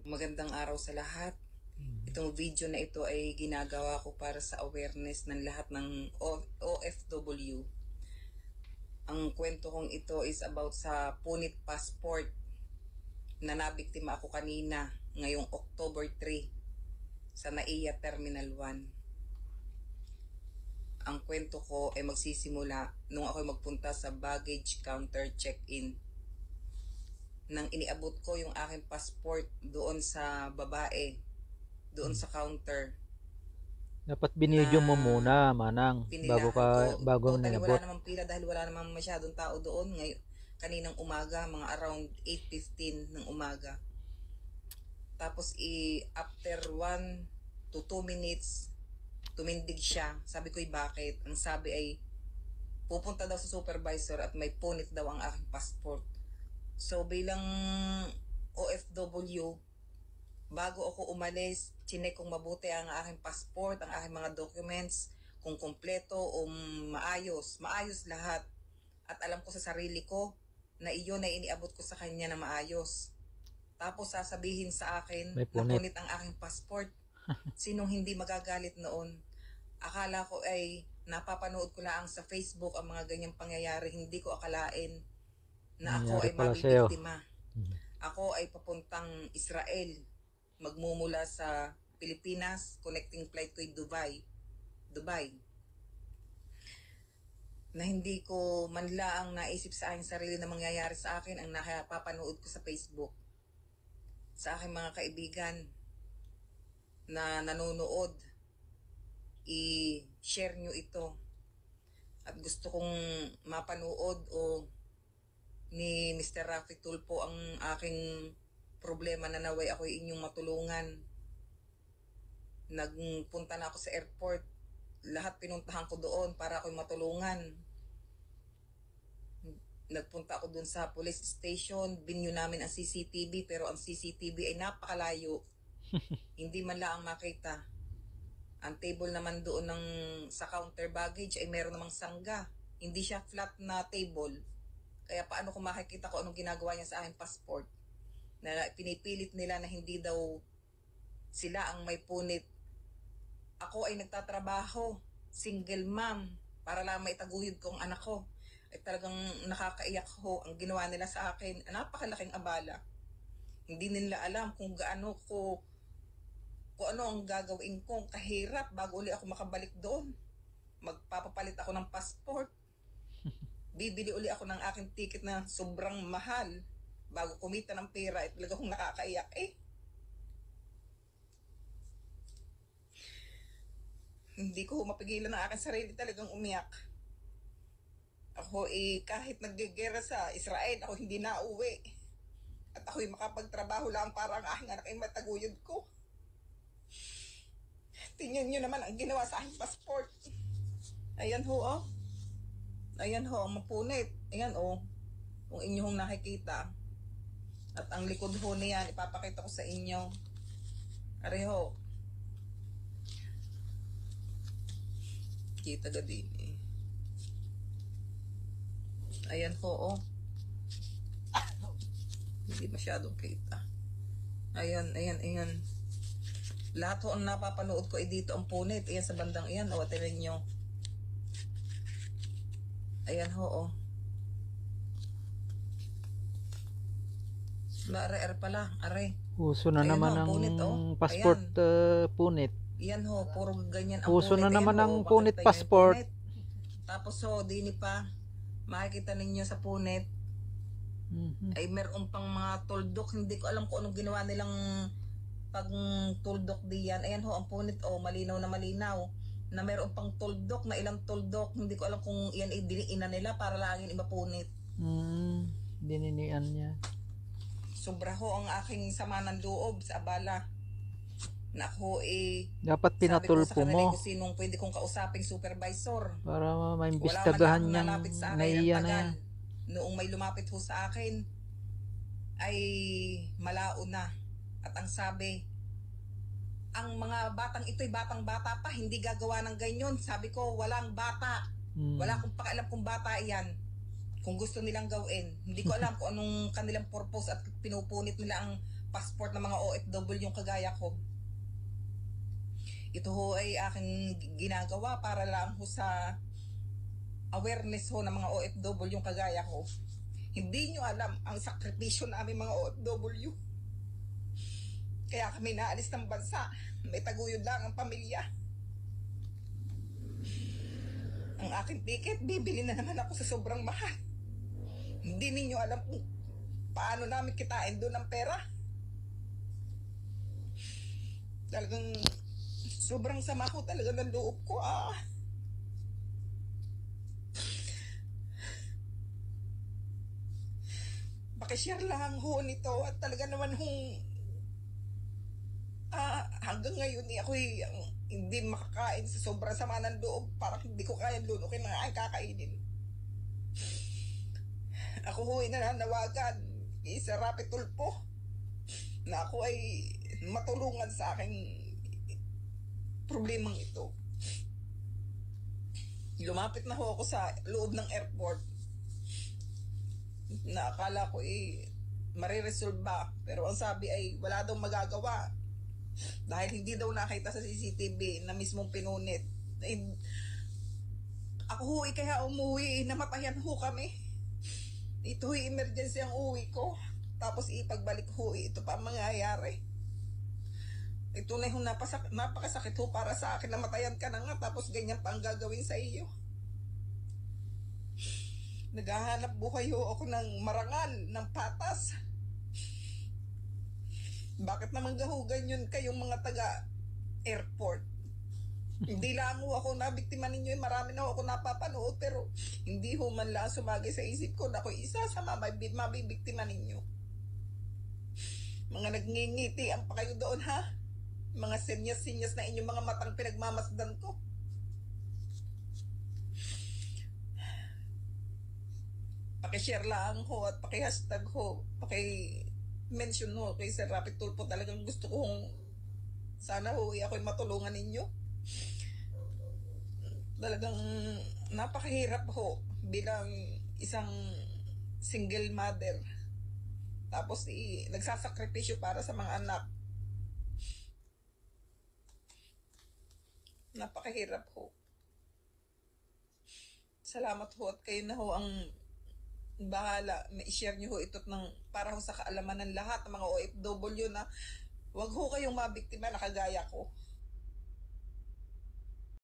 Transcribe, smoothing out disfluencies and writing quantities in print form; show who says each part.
Speaker 1: Magandang araw sa lahat. Itong video na ito ay ginagawa ko para sa awareness ng lahat ng OFW. Ang kwento kong ito is about sa punit passport na nabiktima ako kanina ngayong October 3 sa NAIA Terminal 1. Ang kwento ko ay magsisimula nung ako magpunta sa baggage counter check-in. Nang iniabot ko yung aking passport doon sa babae, doon sa counter.
Speaker 2: Dapat binidyo mo muna, Manang, bago
Speaker 1: Totally
Speaker 2: niabot.
Speaker 1: wala namang pila dahil wala namang masyadong tao doon. Ngayon, kaninang umaga, mga around 8:15 ng umaga. Tapos after 1 to 2 minutes, tumindig siya. Sabi ko, bakit? Ang sabi ay, pupunta daw sa supervisor at may punit daw ang aking passport. So bilang OFW, bago ako umalis, chinek kong mabuti ang aking passport, ang aking mga documents, kung kompleto o maayos. Maayos lahat. At alam ko sa sarili ko na iyon ay iniabot ko sa kanya na maayos. Tapos sasabihin sa akin na punit ang aking passport. Sinong hindi magagalit noon? Akala ko ay napapanood ko lang sa Facebook ang mga ganyang pangyayari. Hindi ko akalain na ako ay mabibiktima. Ako ay papuntang Israel. Magmumula sa Pilipinas, connecting flight to Dubai. Na hindi ko manlaang naisip sa aking sarili na mangyayari sa akin ang napapanood ko sa Facebook. Sa aking mga kaibigan na nanonood, i-share nyo ito. At gusto kong mapanood o ni Mr. Rafi Tulpo ang aking problema na naway ako inyong matulungan. Nagpunta na ako sa airport. Lahat pinuntahan ko doon para ako'y matulungan. Nagpunta ako doon sa police station. Binyo namin ang CCTV pero ang CCTV ay napakalayo. Hindi man lang makita. Ang table naman doon sa counter baggage ay meron namang sangga. Hindi siya flat na table. Kaya paano ko makikita ko anong ginagawa niya sa aking passport? Na pinipilit nila na hindi daw sila ang may punit. Ako ay nagtatrabaho, single mom, para lang maitaguyod ko ang anak ko. Ay talagang nakakaiyak ho ang ginawa nila sa akin. Napakalaking abala. Hindi nila alam kung ano ang gagawin kong kahirap bago uli ako makabalik doon. Magpapapalit ako ng passport. Bibili uli ako ng aking ticket na sobrang mahal bago kumita ng pera. At talaga kong nakakaiyak Hindi ko mapigilan ang aking sarili, talagang umiyak. Ako kahit naggegera sa Israel, ako hindi na uwi. At ako'y makapagtrabaho lang para ang aking anak ay mataguyod ko. Tingnan nyo naman ang ginawa sa aking passport. Ayan ho, Ayan ho, ang mapunit. Ayan kung inyong nakikita. At ang likod ho niyan, ipapakita ko sa inyo. Areho. Kita ga din Ayan ho, Hindi masyadong kita. Ayan. Lahat ho ang napapanood ko ay dito ang punit. Ayan sa bandang iyan, tingnan nyo. Ayan ho, Are pala, are.
Speaker 2: Uso na
Speaker 1: Ayan
Speaker 2: naman
Speaker 1: ho,
Speaker 2: ang
Speaker 1: punit,
Speaker 2: passport punit.
Speaker 1: Ayan ho, puro ganyan ang
Speaker 2: Uso
Speaker 1: punit.
Speaker 2: na naman ang punit
Speaker 1: Makita
Speaker 2: passport.
Speaker 1: Punit. Tapos dini pa, makikita ninyo sa punit, ay meron pang mga tuldok. Hindi ko alam kung anong ginawa nilang pag tuldok diyan. Ayan ho, ang punit, malinaw na malinaw. Na meron pang tuldok, na ilang tuldok. Hindi ko alam kung iyan ay diniinan nila para laging imapunit.
Speaker 2: Dininian niya.
Speaker 1: Sobra ho ang aking sama ng loob sa abala. Na ako
Speaker 2: dapat pinatulpo mo
Speaker 1: kung sinong pwede kong kausaping supervisor
Speaker 2: para maimbestagahan niyang NAIA na yan.
Speaker 1: Noong may lumapit ho sa akin ay malao na. At ang sabi, ang mga batang ito'y batang-bata pa, hindi gagawa ng ganyan. Sabi ko, walang bata. Wala akong pakialam kung bata yan. Kung gusto nilang gawin. Hindi ko alam kung anong kanilang purpose at pinupunit nila ang passport ng mga OFW yung kagaya ko. Ito ho ay aking ginagawa para lang ho sa awareness ho ng mga OFW yung kagaya ko. Hindi nyo alam ang sakripisyo namin mga OFW. Kaya kami naalis ng bansa. May taguyod lang ang pamilya. Ang aking ticket, bibili na naman ako sa sobrang mahal. Hindi ninyo alam kung paano namin kitain doon ang pera. Talagang sobrang sama ko talaga ng loob ko. Pakishare lang ho nito at talaga naman hanggang ngayon ako'y hindi makakain sa sobrang sama ng loob. Parang hindi ko kaya lunukin na ay kakainin. Ako ho'y nananawagan sa Rapid Tulpo na ako ay matulungan sa aking problemang ito. Lumapit na ho ako sa loob ng airport na akala ko mariresolve ba, pero ang sabi ay wala daw magagawa dahil hindi daw nakita sa CCTV na mismong pinunit. Ako ho kaya umuwi, namatayan ho kami. Ito ho emergency ang uwi ko, tapos ipagbalik ho ito pa ang mangyayari. Ito na yung napakasakit ho para sa akin. Namatayan ka na nga tapos ganyan pa ang gagawin sa iyo. Naghahanap buhay ho ako ng marangal, ng patas. Bakit naman gahugan yun kayong mga taga-airport? Hindi lang ho ako nabiktima ninyo. Marami na ho ako napapanood pero hindi ho man lang sumagi sa isip ko na ako isa sa mabibiktima ninyo. Mga nagngingiti ang pa kayo doon ha? Mga senyas-senyas na inyong mga matang pinagmamasdan ko. Paki-share lang ho at paki-hashtag ho, paki-mention ho kay Sir Rapid Tulpo. Talagang gusto kong sana ho ako'y matulungan ninyo. Talagang napakahirap ho bilang isang single mother. Tapos nagsasakripisyo para sa mga anak. Napakahirap ho. Salamat ho at kayo na ho ang bahala. I-share nyo ho ito para ho sa kaalaman ng lahat ng mga OFW na wag ho kayong mabiktima na kagaya ko.